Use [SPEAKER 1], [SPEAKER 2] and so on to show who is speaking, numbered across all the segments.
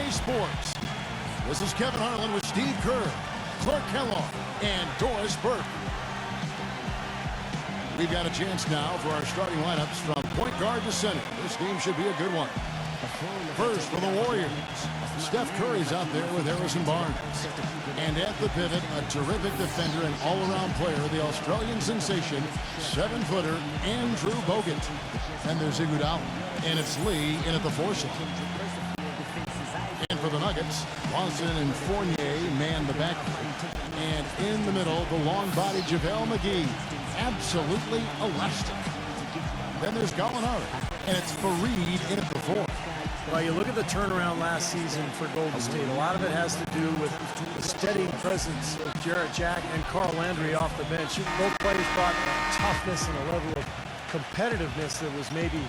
[SPEAKER 1] EA Sports. This is Kevin Harlan with Steve Kerr, Clark Kellogg, and Doris Burke. We've got a chance now for our starting lineups from point guard to center. This game should be a good one. First for the Warriors, Steph Curry's out there with Harrison Barnes. And at the pivot, a terrific defender and all-around player, the Australian sensation, 7-footer Andrew Bogut. And there's Iguodala, and it's Lee in at the 4 slot. And for the Nuggets, Lawson and Fournier man the backcourt. And in the middle, the long body JaVale McGee. Absolutely elastic. Then there's Gallinari, and it's Faried in at the 4.
[SPEAKER 2] Well, you look at the turnaround last season for Golden State. A lot of it has to do with the steady presence of Jarrett Jack and Carl Landry off the bench. Both players brought toughness and a level of competitiveness that was maybe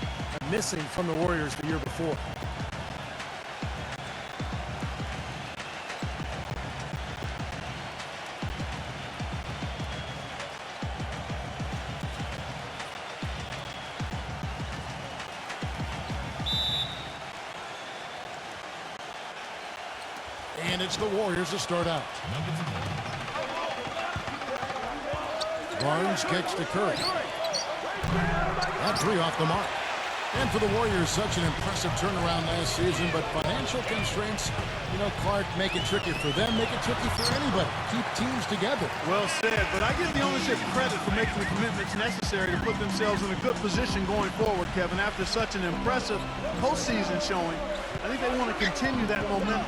[SPEAKER 2] missing from the Warriors the year before.
[SPEAKER 1] And it's the Warriors to start out. Barnes kicks to Curry. That 3 off the mark. And for the Warriors, such an impressive turnaround last season, but financial constraints, Clark, make it tricky for them, make it tricky for anybody. Keep teams together.
[SPEAKER 3] Well said, but I give the ownership credit for making the commitments necessary to put themselves in a good position going forward, Kevin. After such an impressive postseason showing, I think they want to continue that momentum.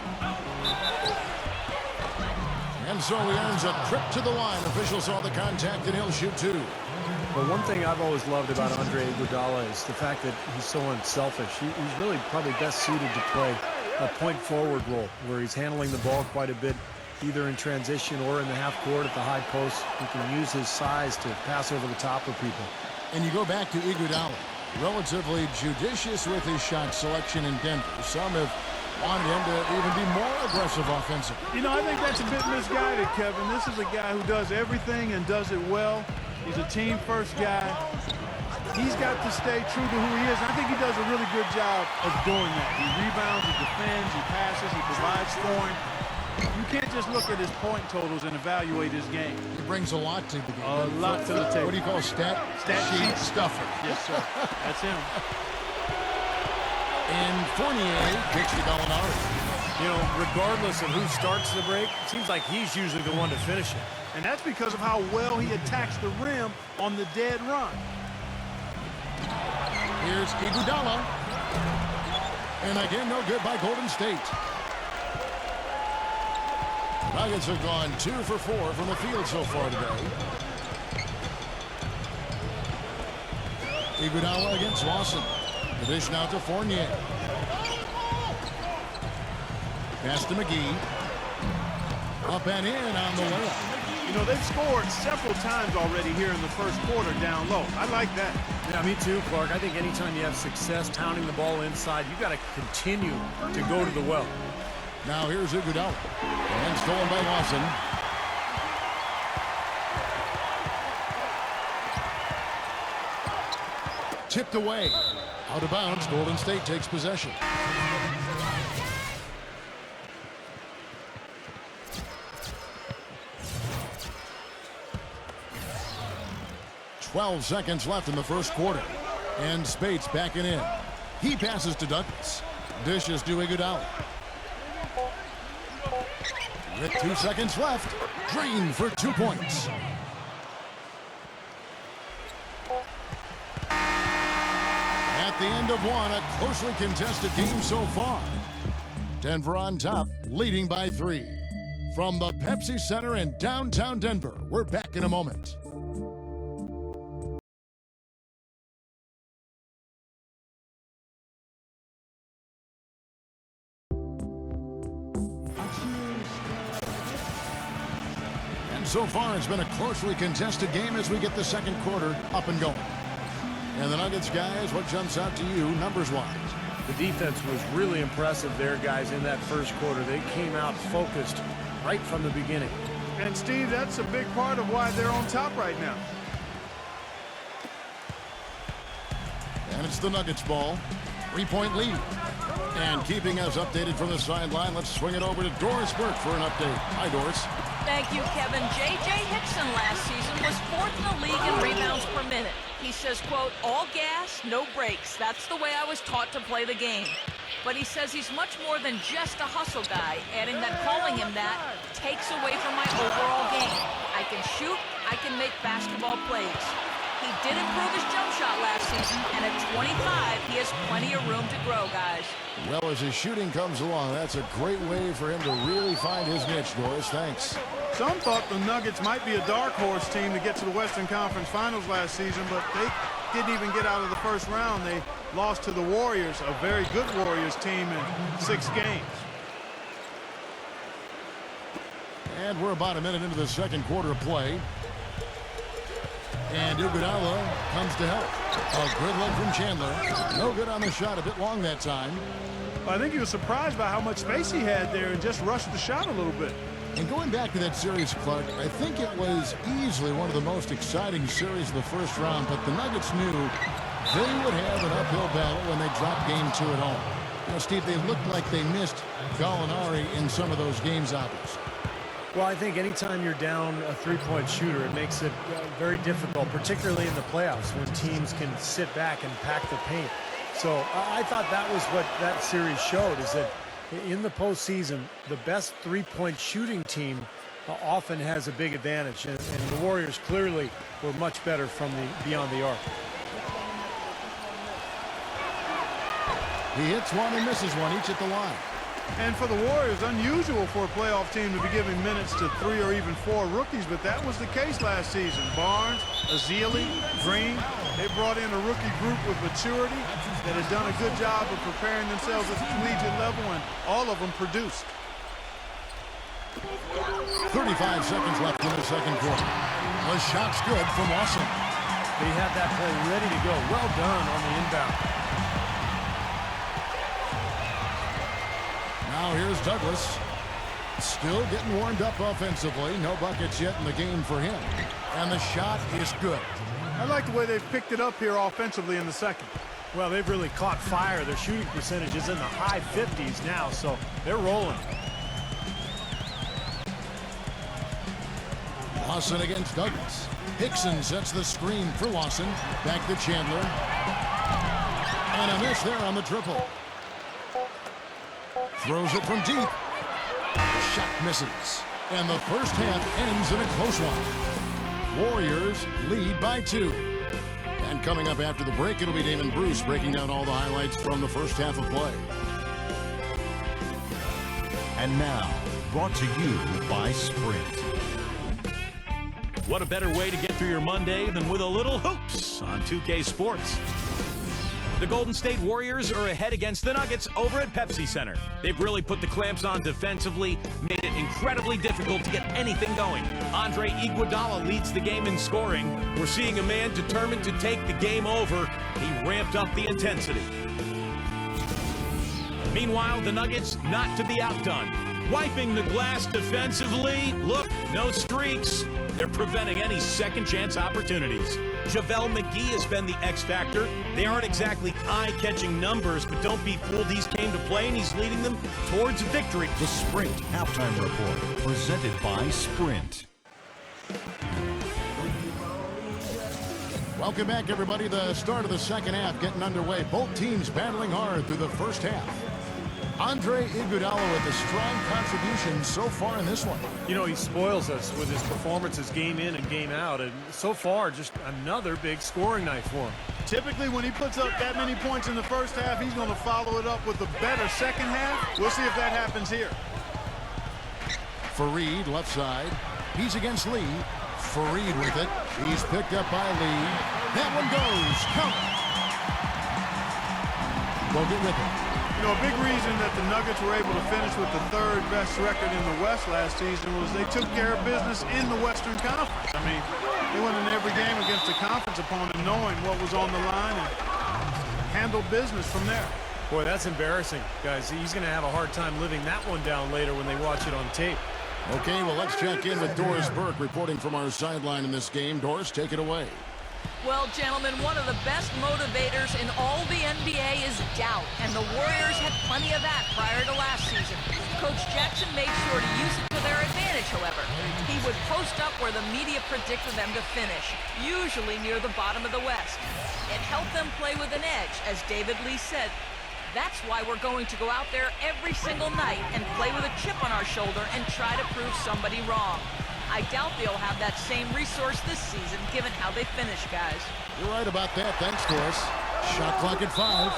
[SPEAKER 1] And so he earns a trip to the line. Officials saw the contact, and he'll shoot 2.
[SPEAKER 2] But one thing I've always loved about Andre Iguodala is the fact that he's so unselfish. He's really probably best suited to play a point forward role where he's handling the ball quite a bit, either in transition or in the half court at the high post. He can use his size to pass over the top of people.
[SPEAKER 1] And you go back to Iguodala, relatively judicious with his shot selection in Denver. Some have wanted him to even be more aggressive offensively.
[SPEAKER 3] I think that's a bit misguided, Kevin. This is a guy who does everything and does it well. He's a team-first guy. He's got to stay true to who he is. I think he does a really good job of doing that. He rebounds, he defends, he passes, he provides scoring. You can't just look at his point totals and evaluate his game.
[SPEAKER 1] He brings a lot to the game.
[SPEAKER 3] A lot to the table.
[SPEAKER 1] What do you call stat sheet stuffer?
[SPEAKER 3] Yes, sir. That's him.
[SPEAKER 1] And Fournier kicks to Gallinari.
[SPEAKER 2] Regardless of who starts the break, it seems like he's usually the one to finish it.
[SPEAKER 3] And that's because of how well he attacks the rim on the dead run.
[SPEAKER 1] Here's Iguodala. And again, no good by Golden State. The Nuggets have gone 2 for 4 from the field so far today. Iguodala against Lawson. The dish now to Fournier. Pass to McGee. Up and in on the layup.
[SPEAKER 3] They've scored several times already here in the first quarter down low. I like that.
[SPEAKER 2] Yeah, me too, Clark. I think anytime you have success pounding the ball inside, you've got to continue to go to the well.
[SPEAKER 1] Now here's Iguodala. And stolen by Lawson. Tipped away. Out of bounds. Golden State takes possession. 12 seconds left in the first quarter. And Spates backing in. He passes to Douglas. Dishes to Iguodala. With 2 seconds left. Green for 2 points. At the end of one, a closely contested game so far. Denver on top, leading by 3. From the Pepsi Center in downtown Denver, we're back in a moment. So far, it's been a closely contested game as we get the second quarter up and going. And the Nuggets, guys, what jumps out to you numbers-wise?
[SPEAKER 2] The defense was really impressive there, guys, in that first quarter. They came out focused right from the beginning.
[SPEAKER 3] And, Steve, that's a big part of why they're on top right now.
[SPEAKER 1] And it's the Nuggets ball. 3-point lead. And keeping us updated from the sideline, let's swing it over to Doris Burke for an update. Hi, Doris.
[SPEAKER 4] Thank you, Kevin. J.J. Hickson last season was 4th in the league in rebounds per minute. He says, quote, all gas, no brakes. That's the way I was taught to play the game. But he says he's much more than just a hustle guy, adding that calling him that takes away from my overall game. I can shoot, I can make basketball plays. He did improve his jump shot last season, and at 25, he has plenty of room to grow, guys.
[SPEAKER 1] Well, as his shooting comes along, that's a great way for him to really find his niche, Doris. Thanks.
[SPEAKER 3] Some thought the Nuggets might be a dark horse team to get to the Western Conference Finals last season, but they didn't even get out of the first round. They lost to the Warriors, a very good Warriors team, in 6 games.
[SPEAKER 1] And we're about a minute into the second quarter of play. And Iguodala comes to help. A good look from Chandler. No good on the shot, a bit long that time.
[SPEAKER 3] I think he was surprised by how much space he had there and just rushed the shot a little bit.
[SPEAKER 1] And going back to that series, Clark, I think it was easily one of the most exciting series of the first round, but the Nuggets knew they would have an uphill battle when they dropped game 2 at home. You know, Steve, they looked like they missed Gallinari in some of those game zombers.
[SPEAKER 2] Well, I think anytime you're down a three-point shooter, it makes it very difficult, particularly in the playoffs when teams can sit back and pack the paint. So I thought that was what that series showed, is that in the postseason, the best three-point shooting team often has a big advantage, and the Warriors clearly were much better from beyond the arc.
[SPEAKER 1] He hits one and misses one, each at the line.
[SPEAKER 3] And for the Warriors, unusual for a playoff team to be giving minutes to 3 or even 4 rookies, but that was the case last season. Barnes, Ezeli, Green, they brought in a rookie group with maturity that had done a good job of preparing themselves at the collegiate level, and all of them produced.
[SPEAKER 1] 35 seconds left in the second quarter. The shot's good from Lawson.
[SPEAKER 2] He had that play ready to go. Well done on the inbound.
[SPEAKER 1] Now here's Douglas. Still getting warmed up offensively. No buckets yet in the game for him. And the shot is good.
[SPEAKER 3] I like the way they've picked it up here offensively in the second.
[SPEAKER 2] Well, they've really caught fire. Their shooting percentage is in the high 50s now, so they're rolling.
[SPEAKER 1] Lawson against Douglas. Hickson sets the screen for Lawson. Back to Chandler. And a miss there on the triple. Throws it from deep. Shot misses. And the first half ends in a close one. Warriors lead by 2. And coming up after the break, it'll be Damon Bruce breaking down all the highlights from the first half of play.
[SPEAKER 5] And now, brought to you by Sprint.
[SPEAKER 6] What a better way to get through your Monday than with a little hoops on 2K Sports. The Golden State Warriors are ahead against the Nuggets over at Pepsi Center. They've really put the clamps on defensively, made it incredibly difficult to get anything going. Andre Iguodala leads the game in scoring. We're seeing a man determined to take the game over. He ramped up the intensity. Meanwhile, the Nuggets not to be outdone. Wiping the glass defensively. Look, no streaks. They're preventing any second chance opportunities. JaVale McGee has been the X factor. They aren't exactly eye-catching numbers, but don't be fooled. He's came to play, and he's leading them towards victory.
[SPEAKER 5] The Sprint Halftime Report, presented by Sprint.
[SPEAKER 1] Welcome back, everybody. The start of the second half getting underway. Both teams battling hard through the first half. Andre Iguodala with a strong contribution so far in this one.
[SPEAKER 2] You know, he spoils us with his performances game in and game out, and so far just another big scoring night for him.
[SPEAKER 3] Typically, when he puts up that many points in the first half, he's going to follow it up with a better second half. We'll see if that happens here.
[SPEAKER 1] Fareed, left side. He's against Lee. Fareed with it. He's picked up by Lee. That one goes. Count. Bogut with it.
[SPEAKER 3] You know, a big reason that the Nuggets were able to finish with the 3rd best record in the West last season was they took care of business in the Western Conference. I mean, they went in every game against a conference opponent knowing what was on the line and handled business from there.
[SPEAKER 2] Boy, that's embarrassing, guys. He's going to have a hard time living that one down later when they watch it on tape.
[SPEAKER 1] Okay, well, let's check in with Doris Burke reporting from our sideline in this game. Doris, take it away.
[SPEAKER 4] Well, gentlemen, one of the best motivators in all the NBA is doubt, and the Warriors had plenty of that prior to last season. Coach Jackson made sure to use it to their advantage, however. He would post up where the media predicted them to finish, usually near the bottom of the West. It helped them play with an edge, as David Lee said. That's why we're going to go out there every single night and play with a chip on our shoulder and try to prove somebody wrong. I doubt they'll have that same resource this season, given how they finish, guys.
[SPEAKER 1] You're right about that. Thanks, Doris. Shot clock at 5.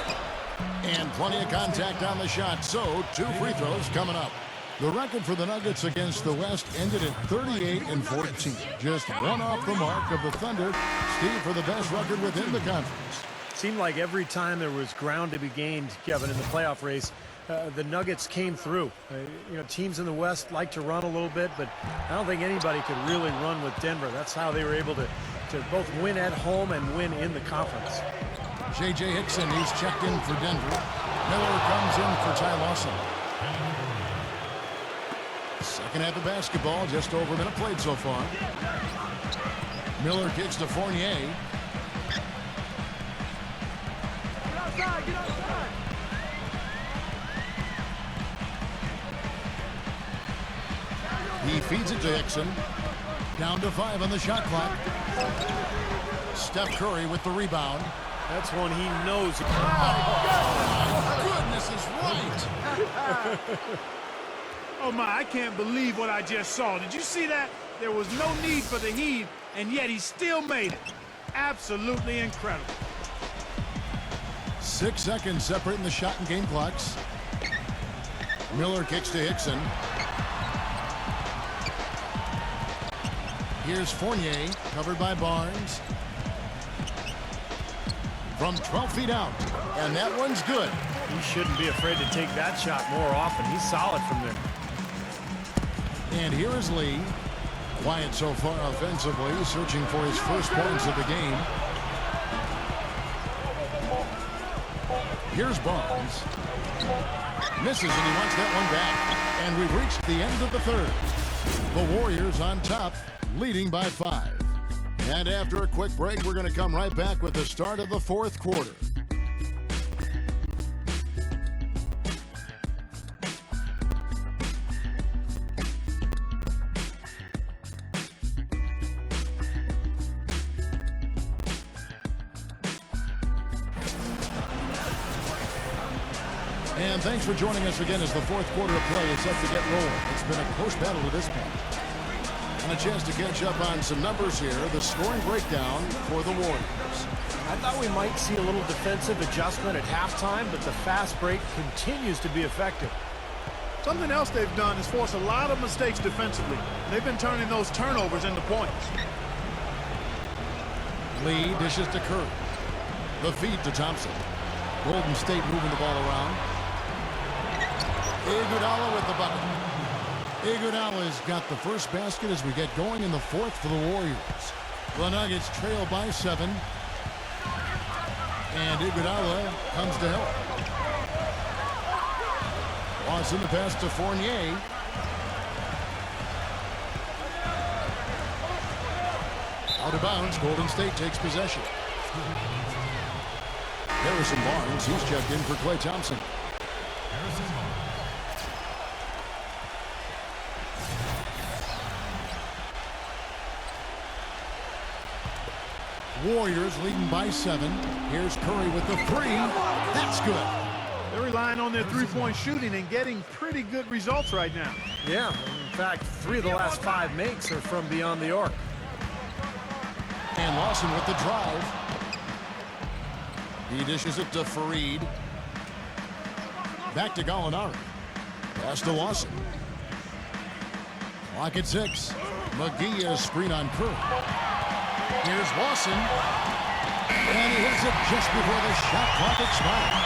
[SPEAKER 1] And plenty of contact on the shot. So, 2 free throws coming up. The record for the Nuggets against the West ended at 38-14. Just one off the mark of the Thunder. Steve, for the best record within the conference.
[SPEAKER 2] Seemed like every time there was ground to be gained, Kevin, in the playoff race, the Nuggets came through. Teams in the West like to run a little bit, but I don't think anybody could really run with Denver. That's how they were able to both win at home and win in the conference.
[SPEAKER 1] J.J. Hickson, he's checked in for Denver. Miller comes in for Ty Lawson. Second half of basketball, just over a minute played so far. Miller kicks to Fournier.
[SPEAKER 3] Get outside!
[SPEAKER 1] He feeds it to Hickson. Down to 5 on the shot clock. Steph Curry with the rebound.
[SPEAKER 2] That's one he knows.
[SPEAKER 1] Goodness is right.
[SPEAKER 3] Oh my, I can't believe what I just saw. Did you see that? There was no need for the heave, and yet he still made it. Absolutely incredible.
[SPEAKER 1] 6 seconds separating the shot and game clocks. Miller kicks to Hickson. Here's Fournier, covered by Barnes. From 12 feet out, and that one's good.
[SPEAKER 2] He shouldn't be afraid to take that shot more often. He's solid from there.
[SPEAKER 1] And here is Lee. Quiet so far offensively, searching for his first points of the game. Here's Barnes. Misses, and he wants that one back. And we've reached the end of the third. The Warriors on top, leading by 5. And after a quick break, we're going to come right back with the start of the fourth quarter. And thanks for joining us again as the fourth quarter of play is set to get rolling. It's been a close battle to this point. And a chance to catch up on some numbers here. The scoring breakdown for the Warriors.
[SPEAKER 2] I thought we might see a little defensive adjustment at halftime, but the fast break continues to be effective.
[SPEAKER 3] Something else they've done is force a lot of mistakes defensively. They've been turning those turnovers into points.
[SPEAKER 1] Lee dishes to Curry. The feed to Thompson. Golden State moving the ball around. Iguodala with the bucket. Iguodala's got the first basket as we get going in the fourth for the Warriors. The Nuggets trail by 7. And Iguodala comes to help. Lawson the pass to Fournier. Out of bounds, Golden State takes possession. Harrison Barnes, he's checked in for Klay Thompson. Warriors leading by 7. Here's Curry with the 3. That's good.
[SPEAKER 3] They're relying on their three-point shooting and getting pretty good results right now.
[SPEAKER 2] Yeah, in fact, 3 of the last 5 makes are from beyond the arc.
[SPEAKER 1] And Lawson with the drive. He dishes it to Fareed. Back to Gallinari. Pass to Lawson. Clock at 6. McGee is screen on Curry. Here's Lawson. And he hits it just before the shot clock expires.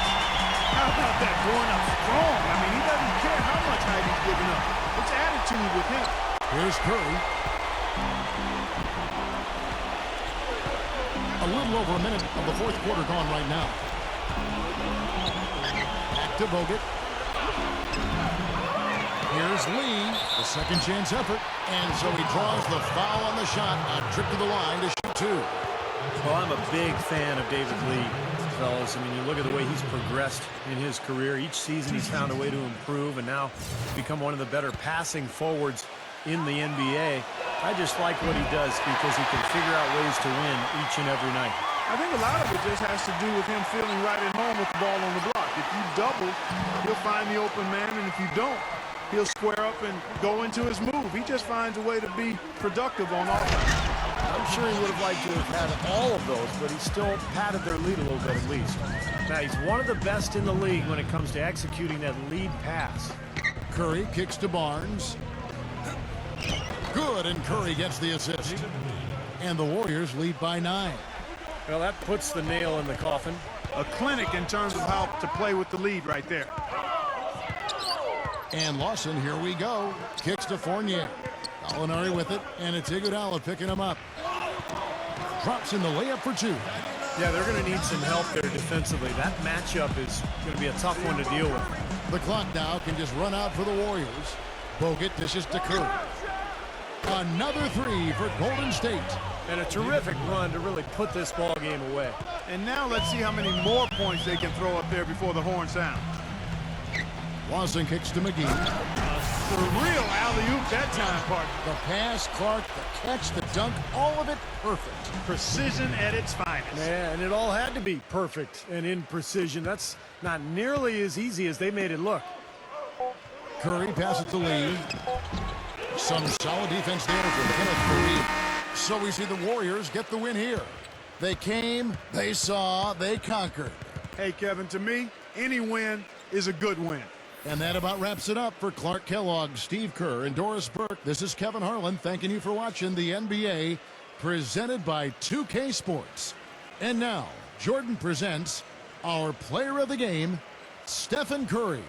[SPEAKER 3] How about that going up strong? I mean, he doesn't care how much height he's giving up. It's attitude with him.
[SPEAKER 1] Here's Curry. A little over a minute of the fourth quarter gone right now. Back to Bogut. Here's Lee, the second chance effort. And so he draws the foul on the shot. A trip to the line to shoot 2.
[SPEAKER 2] Well, I'm a big fan of David Lee, fellas. I mean, you look at the way he's progressed in his career. Each season he's found a way to improve and now become one of the better passing forwards in the NBA. I just like what he does because he can figure out ways to win each and every night.
[SPEAKER 3] I think a lot of it just has to do with him feeling right at home with the ball on the block. If you double, he'll find the open man, and if you don't, he'll square up and go into his move. He just finds a way to be productive on offense.
[SPEAKER 2] I'm sure he would have liked to have had all of those, but he still padded their lead a little bit at least. Now, he's one of the best in the league when it comes to executing that lead pass.
[SPEAKER 1] Curry kicks to Barnes. Good, and Curry gets the assist. And the Warriors lead by 9.
[SPEAKER 2] Well, that puts the nail in the coffin.
[SPEAKER 3] A clinic in terms of how to play with the lead right there.
[SPEAKER 1] And Lawson, here we go. Kicks to Fournier. Gallinari with it, and it's Iguodala picking him up. Drops in the layup for 2.
[SPEAKER 2] Yeah, they're going to need some help there defensively. That matchup is going to be a tough one to deal with.
[SPEAKER 1] The clock now can just run out for the Warriors. Bogut dishes to Curry. Another 3 for Golden State.
[SPEAKER 2] And a terrific run to really put this ball game away.
[SPEAKER 3] And now let's see how many more points they can throw up there before the horn sound.
[SPEAKER 1] Lawson kicks to McGee.
[SPEAKER 3] The real alley-oop that time, partner.
[SPEAKER 1] The pass, Clark, the catch, the dunk, all of it perfect.
[SPEAKER 3] Precision at its finest.
[SPEAKER 2] Yeah, and it all had to be perfect and in precision. That's not nearly as easy as they made it look.
[SPEAKER 1] Curry passes to Lee. Some solid defense there from Kenneth Curry. So we see the Warriors get the win here. They came, they saw, they conquered.
[SPEAKER 3] Hey, Kevin, to me, any win is a good win.
[SPEAKER 1] And that about wraps it up for Clark Kellogg, Steve Kerr, and Doris Burke. This is Kevin Harlan thanking you for watching the NBA presented by 2K Sports. And now, Jordan presents our player of the game, Stephen Curry.